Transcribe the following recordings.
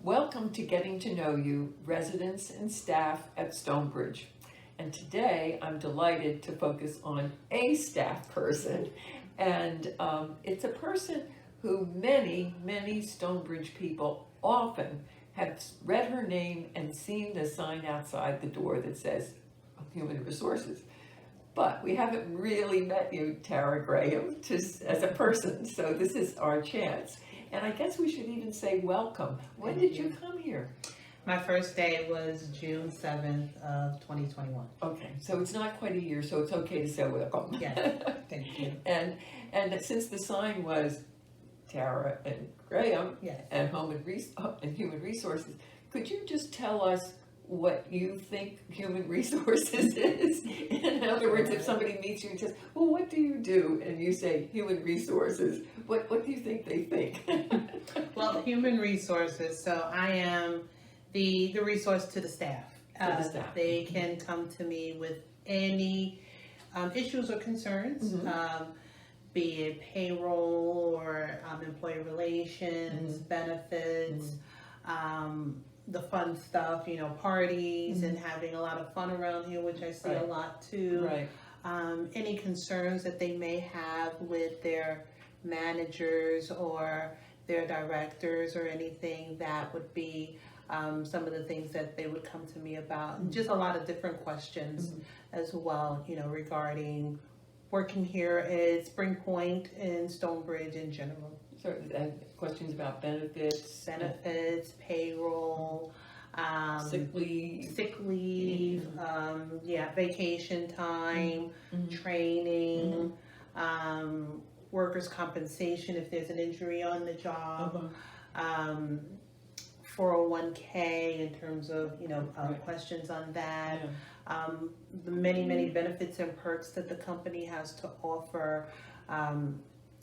Welcome to Getting to Know You, residents and staff at Stonebridge. And today I'm delighted to focus on a staff person. And it's a person who many Stonebridge people often have read her name and seen the sign outside the door that says Human Resources. But we haven't really met you, Tara Graham, just as a person, so this is our chance. And I guess we should even say welcome. When did you come here? My first day was June 7th of 2021. Okay, so it's not quite a year, so it's okay to say welcome. Yes, thank you. And since the sign was Tara and Graham Yes. and Human Resources, could you just tell us what you think Human Resources is? In other words, if somebody meets you and says, well, what do you do? And you say Human Resources, what do you think they think? Well, Human Resources, so I am the resource to the staff. They can come to me with any issues or concerns, be it payroll or employee relations, benefits, the fun stuff, parties and having a lot of fun around here, which I see a lot too. Right. Any concerns that they may have with their managers or their directors or anything, that would be some of the things that they would come to me about. Just a lot of different questions as well, regarding working here at Spring Point and Stonebridge in general. So questions about benefits, Payroll, sick leave, vacation time, training, workers' compensation if there's an injury on the job, 401k in terms of questions on that. The many benefits and perks that the company has to offer.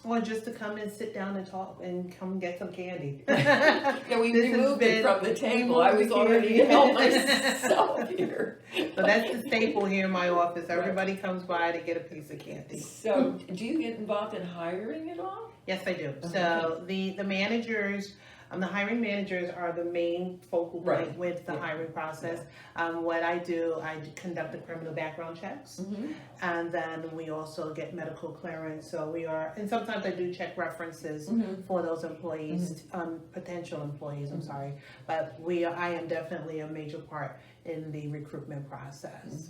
Or just to come and sit down and talk and come get some candy. Yeah, we removed it from the table. I was already helping myself here. So that's the staple here in my office. Everybody comes by to get a piece of candy. So do you get involved in hiring at all? Yes, I do. So the managers, the hiring managers are the main focal point with the hiring process. What I do, I conduct the criminal background checks, and then we also get medical clearance. So and sometimes I do check references for those employees, potential employees. I'm sorry, but I am definitely a major part in the recruitment process.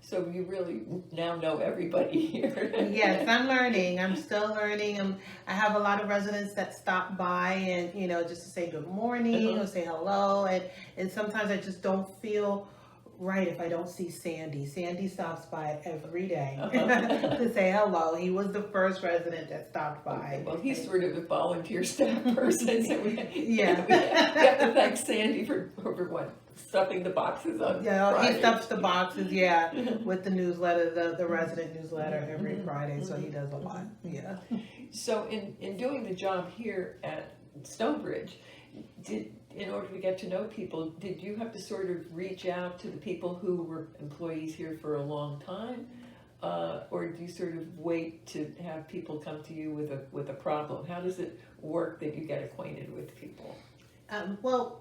So you really now know everybody here. Yes, I'm learning. I'm still learning. I have a lot of residents that stop by and, just to say good morning or say hello. And sometimes I just don't feel right if I don't see Sandy. Sandy stops by every day to say hello. He was the first resident that stopped by. Well, he's sort of a volunteer staff person. So we have to thank Sandy for stuffing the boxes on Friday. He stuffs the boxes, with the newsletter, the resident newsletter every Friday, so he does a lot, So in doing the job here at Stonebridge, in order to get to know people, did you have to sort of reach out to the people who were employees here for a long time? Or do you sort of wait to have people come to you with a problem? How does it work that you get acquainted with people? Well,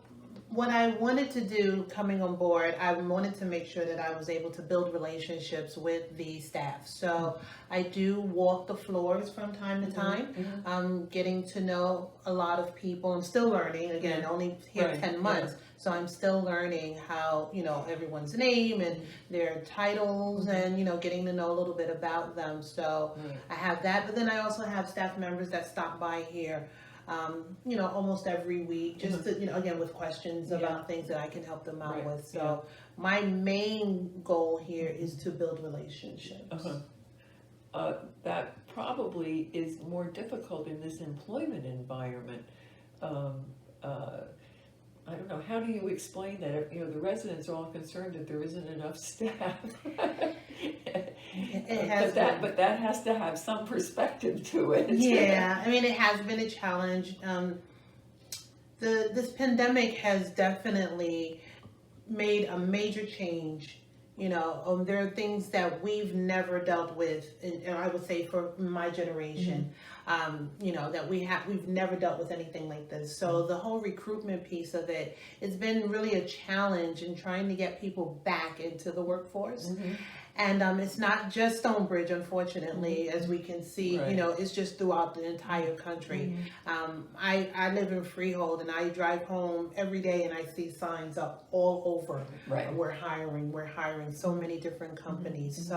what I wanted to do coming on board, I wanted to make sure that I was able to build relationships with the staff. So I do walk the floors from time to time, getting to know a lot of people. I'm still learning, again, only here 10 months. So I'm still learning how, everyone's name and their titles and, getting to know a little bit about them. So I have that, but then I also have staff members that stop by here almost every week, just to, again, with questions about things that I can help them out with. So my main goal here is to build relationships. That probably is more difficult in this employment environment. I don't know, how do you explain that? The residents are all concerned that there isn't enough staff. But that has to have some perspective to it. Yeah, it has been a challenge. This pandemic has definitely made a major change. There are things that we've never dealt with, and I would say for my generation. you know, that we've never dealt with anything like this. So the whole recruitment piece of it, it's been really a challenge in trying to get people back into the workforce. And it's not just Stonebridge, unfortunately, as we can see, Right. you know, it's just throughout the entire country. I live in Freehold, and I drive home every day and I see signs up all over. Right. We're hiring so many different companies.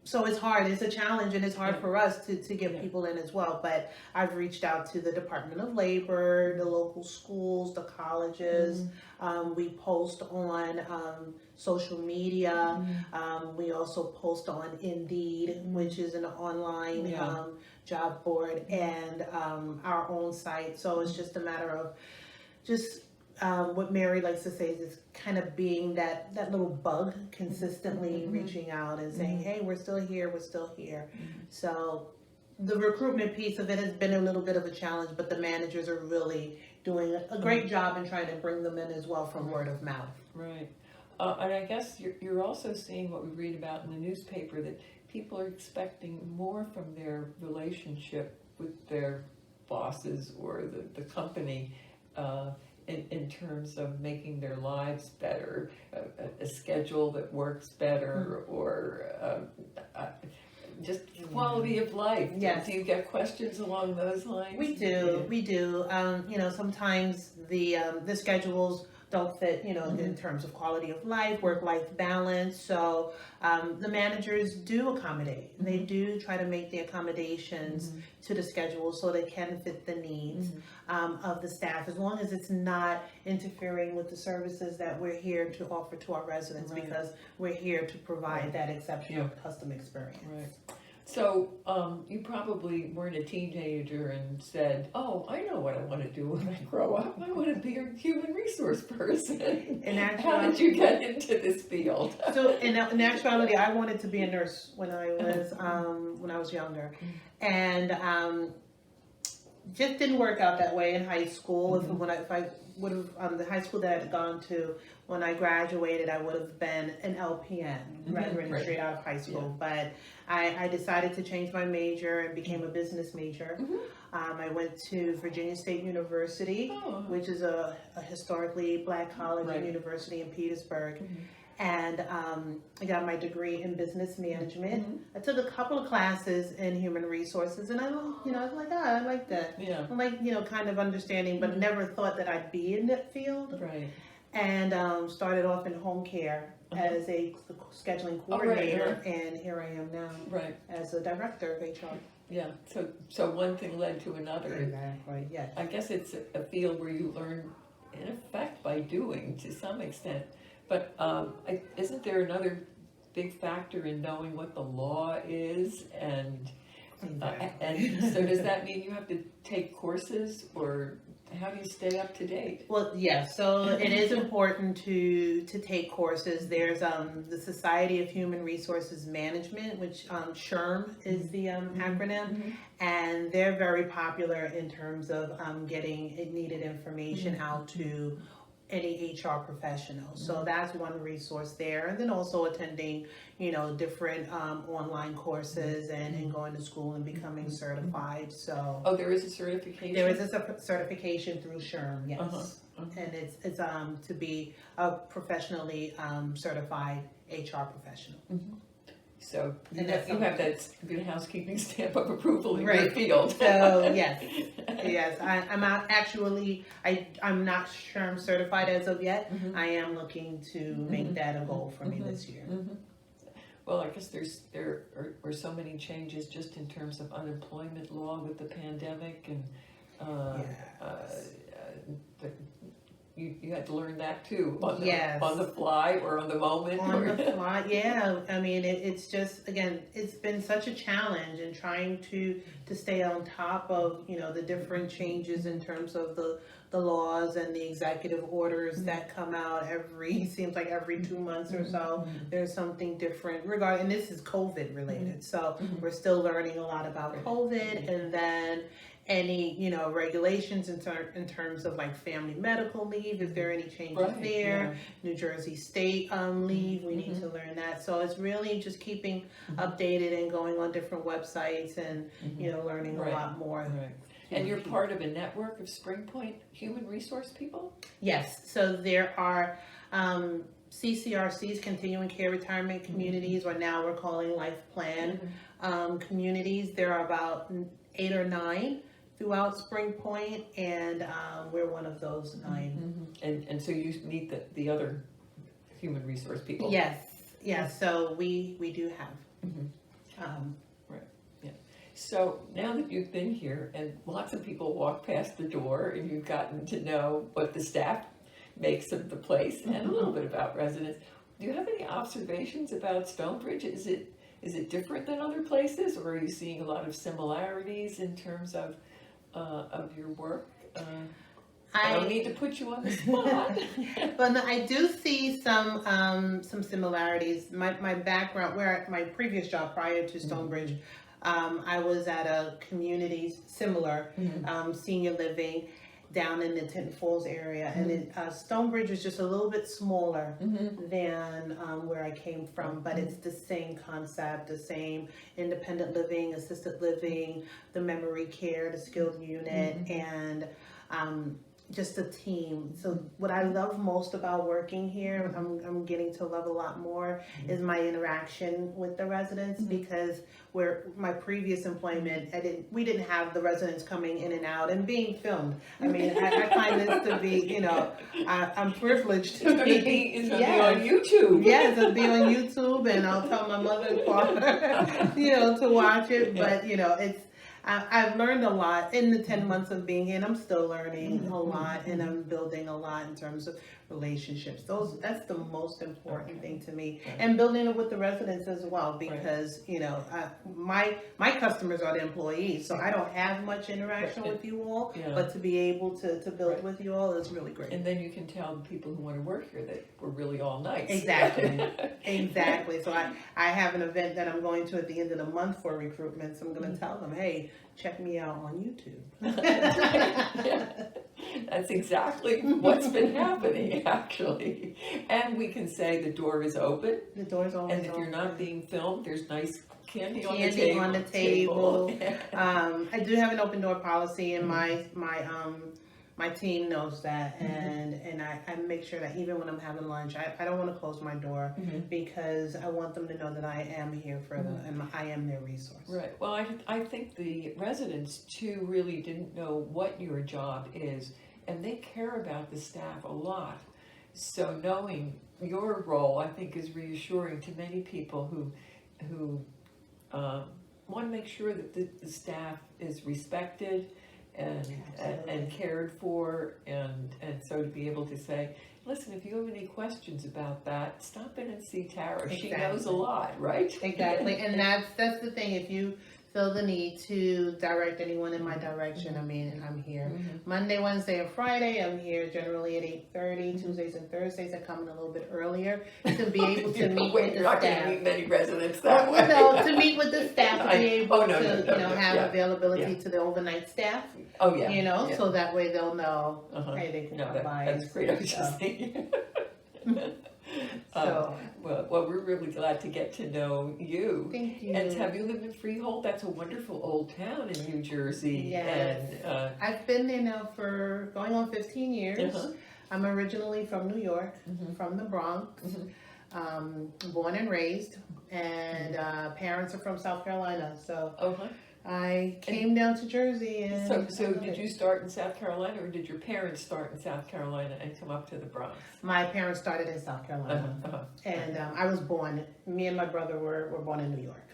So it's hard, it's a challenge, and it's hard for us to get people in as well. But I've reached out to the Department of Labor, the local schools, the colleges. We post on social media. We also post on Indeed, which is an online Yeah. job board, and our own site. So it's just a matter of just what Mary likes to say is kind of being that little bug, consistently reaching out and saying, hey, we're still here. So the recruitment piece of it has been a little bit of a challenge, but the managers are really doing a great job in trying to bring them in as well from word of mouth. Right. And I guess you're also seeing what we read about in the newspaper, that people are expecting more from their relationship with their bosses or the company, in terms of making their lives better, a schedule that works better, or just quality of life. Yes. Do you get questions along those lines? We do. You know, sometimes the schedules don't fit, you know, in terms of quality of life, work-life balance. So the managers do accommodate. They do try to make the accommodations to the schedule so they can fit the needs of the staff, as long as it's not interfering with the services that we're here to offer to our residents, because we're here to provide that exceptional customer experience. Right. So you probably weren't a teenager and said, "Oh, I know what I want to do when I grow up. I want to be a human resource person." How did you get into this field? So in actuality, I wanted to be a nurse when I was younger, and just didn't work out that way in high school. If I would have the high school that I'd gone to, when I graduated, I would have been an LPN, graduating straight out of high school. But I decided to change my major and became a business major. I went to Virginia State University, which is a historically black college and university in Petersburg. And I got my degree in business management. I took a couple of classes in human resources, and I was like, I like that. Yeah. I like, kind of understanding, but never thought that I'd be in that field. Right. And started off in home care as a scheduling coordinator, and here I am now as a director of HR. Yeah. So one thing led to another. Exactly. Yes. I guess it's a field where you learn, in effect, by doing to some extent. But isn't there another big factor in knowing what the law is, and so does that mean you have to take courses, or how do you stay up to date? Well, yes. So it is important to take courses. There's the Society of Human Resources Management, which SHRM is the acronym, and they're very popular in terms of getting needed information out to any HR professional. So that's one resource there. And then also attending, different online courses and going to school and becoming certified. So there is a certification? There is a certification through SHRM, yes. And it's to be a professionally certified HR professional. So you have that good housekeeping stamp of approval in your Right. field. So yes, I'm not actually. I'm not SHRM certified as of yet. I am looking to make that a goal for me this year. Well, I guess there are so many changes just in terms of unemployment law with the pandemic, and you had to learn that too on the fly or on the moment. On the fly, yeah. I mean, it's just, again, it's been such a challenge in trying to stay on top of the different changes in terms of the laws and the executive orders that come out seems like every 2 months or so. There's something different and this is COVID related, so we're still learning a lot about COVID, and then any, you know, regulations in terms of like family medical leave, if there are any changes Right, there, New Jersey state leave, we need to learn that. So it's really just keeping updated and going on different websites and, you know, learning Right, a lot more. Right. And you're part of a network of Spring Point human resource people? Yes, so there are CCRCs, continuing care retirement communities, or now we're calling life plan communities. There are about 8 or 9 throughout Spring Point, and we're one of those 9. And so you meet the other human resource people? Yes, so we do have. So now that you've been here and lots of people walk past the door and you've gotten to know what the staff makes of the place and a little bit about residents, do you have any observations about Stonebridge? Is it different than other places, or are you seeing a lot of similarities in terms of your work? I don't need to put you on the spot. But no, I do see some similarities. My background, where my previous job prior to Stonebridge, I was at a community similar, senior living down in the Tinton Falls area, and Stonebridge is just a little bit smaller than where I came from, but it's the same concept, the same independent living, assisted living, the memory care, the skilled unit, and just a team. So what I love most about working here, I'm getting to love a lot more, is my interaction with the residents, because where my previous employment, we didn't have the residents coming in and out and being filmed. I mean, I find this to be, you know, I'm privileged to It's gonna be on YouTube. Yes, it'll be on YouTube, and I'll tell my mother and father, you know, to watch it. But you know, I've learned a lot in the 10 months of being here, and I'm still learning a lot, and I'm building a lot in terms of relationships. That's the most important thing to me, and building it with the residents as well, because you know, my customers are the employees, so I don't have much interaction with you all, but to be able to build with you all is really great. And then you can tell the people who want to work here that we're really all nice. Exactly. So I have an event that I'm going to at the end of the month for recruitment, so I'm going to tell them, hey, check me out on YouTube. That's exactly what's been happening, actually. And we can say the door is open. The door's always open. And if you're not being filmed, there's nice candy on on the table. Yeah. I do have an open door policy, and my team knows that, and I make sure that even when I'm having lunch, I don't want to close my door, because I want them to know that I am here for them, and I am their resource. Right. Well, I think the residents too really didn't know what your job is, and they care about the staff a lot. So knowing your role, I think, is reassuring to many people who want to make sure that the staff is respected and cared for, and so to be able to say, listen, if you have any questions about that, stop in and see Tara. She knows a lot, right? Exactly. And that's the thing. If you feel the need to direct anyone in my direction, I mean, I'm here. Monday, Wednesday, and Friday, I'm here generally at 8:30. Tuesdays and Thursdays, I come in a little bit earlier to be able to meet with the You're not going staff. to meet many residents that way. No, to meet with the staff, to be able to have availability to the overnight staff. Oh, yeah. You know, so that way they'll know, hey, they can come by. That's great. I was just thinking. So, well, we're really glad to get to know you. thank you. And have you lived in Freehold? That's a wonderful old town in New Jersey. Yes. And, I've been there now for going on 15 years. Uh-huh. I'm originally from New York, from the Bronx, born and raised, and parents are from South Carolina. So I came down to Jersey. And so did you start in South Carolina, or did your parents start in South Carolina and come up to the Bronx? My parents started in South Carolina, and I was born. Me and my brother were born in New York.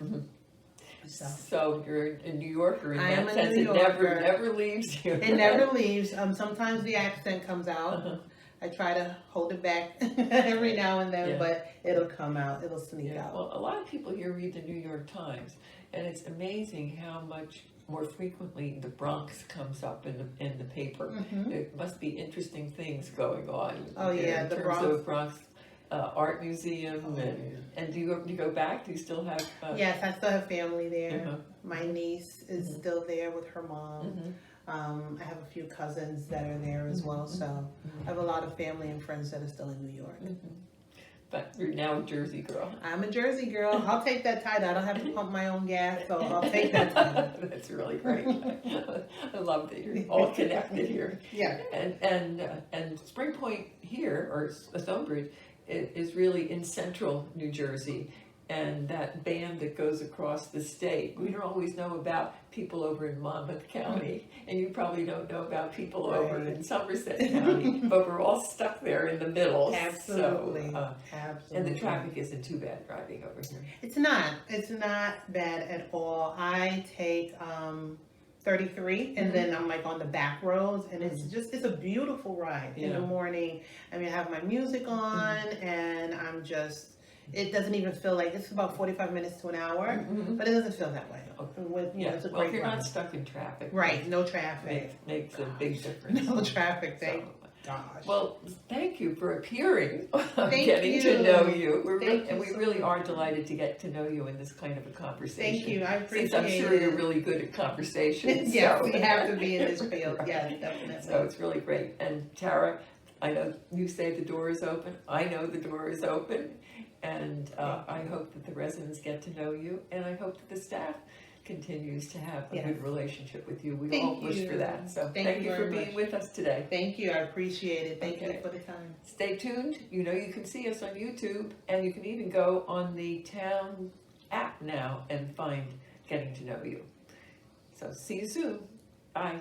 So you're a New Yorker in I that am a sense. New It Yorker. never leaves you. It never leaves. Sometimes the accent comes out. I try to hold it back every now and then, but it'll come out. It'll sneak out. Well, a lot of people here read the New York Times, and it's amazing how much more frequently the Bronx comes up in the paper. There must be interesting things going on. Oh, yeah, in the terms of Bronx art museum, and do you go back? Do you still have? Yes, I still have family there. Uh-huh. My niece is still there with her mom. I have a few cousins that are there as well, so I have a lot of family and friends that are still in New York. But you're now a Jersey girl. I'm a Jersey girl. I'll take that title. I don't have to pump my own gas, so I'll take that title. That's really great. I love that you're all connected here. Yeah. And Spring Point here, or Stonebridge, is really in central New Jersey. And that band that goes across the state, we don't always know about people over in Monmouth County, and you probably don't know about people over in Somerset County, but we're all stuck there in the middle. Absolutely. So, Absolutely. and the traffic isn't too bad driving over here. It's not bad at all. I take 33 and then I'm like on the back roads, and it's a beautiful ride in the morning. I mean, I have my music on and it doesn't even feel like it's about 45 minutes to an hour, but it doesn't feel that way. It's a Well, great if you're ride. not stuck in traffic. Right, no traffic. Makes a big difference. No traffic, thank So, gosh. well, thank you for appearing, Thank getting to you. know you. Thank you we so really are much. delighted to get to know you in this kind of a conversation. Thank you, I appreciate Since I'm sure it. you're really good at conversations. Yes, so- we have to be in this field, Right. yes, definitely. So it's really great. And Tara, I know you say the door is open. I know the door is open. And I hope that the residents get to know you, and I hope that the staff continues to have a Yes. good relationship with you. We Thank all wish you. for that. So Thank thank you you for very being much. with us today. Thank you, I appreciate it. Thank Okay. you for the time. Stay tuned. You know you can see us on YouTube, and you can even go on the town app now and find Getting to Know You. So see you soon. Bye.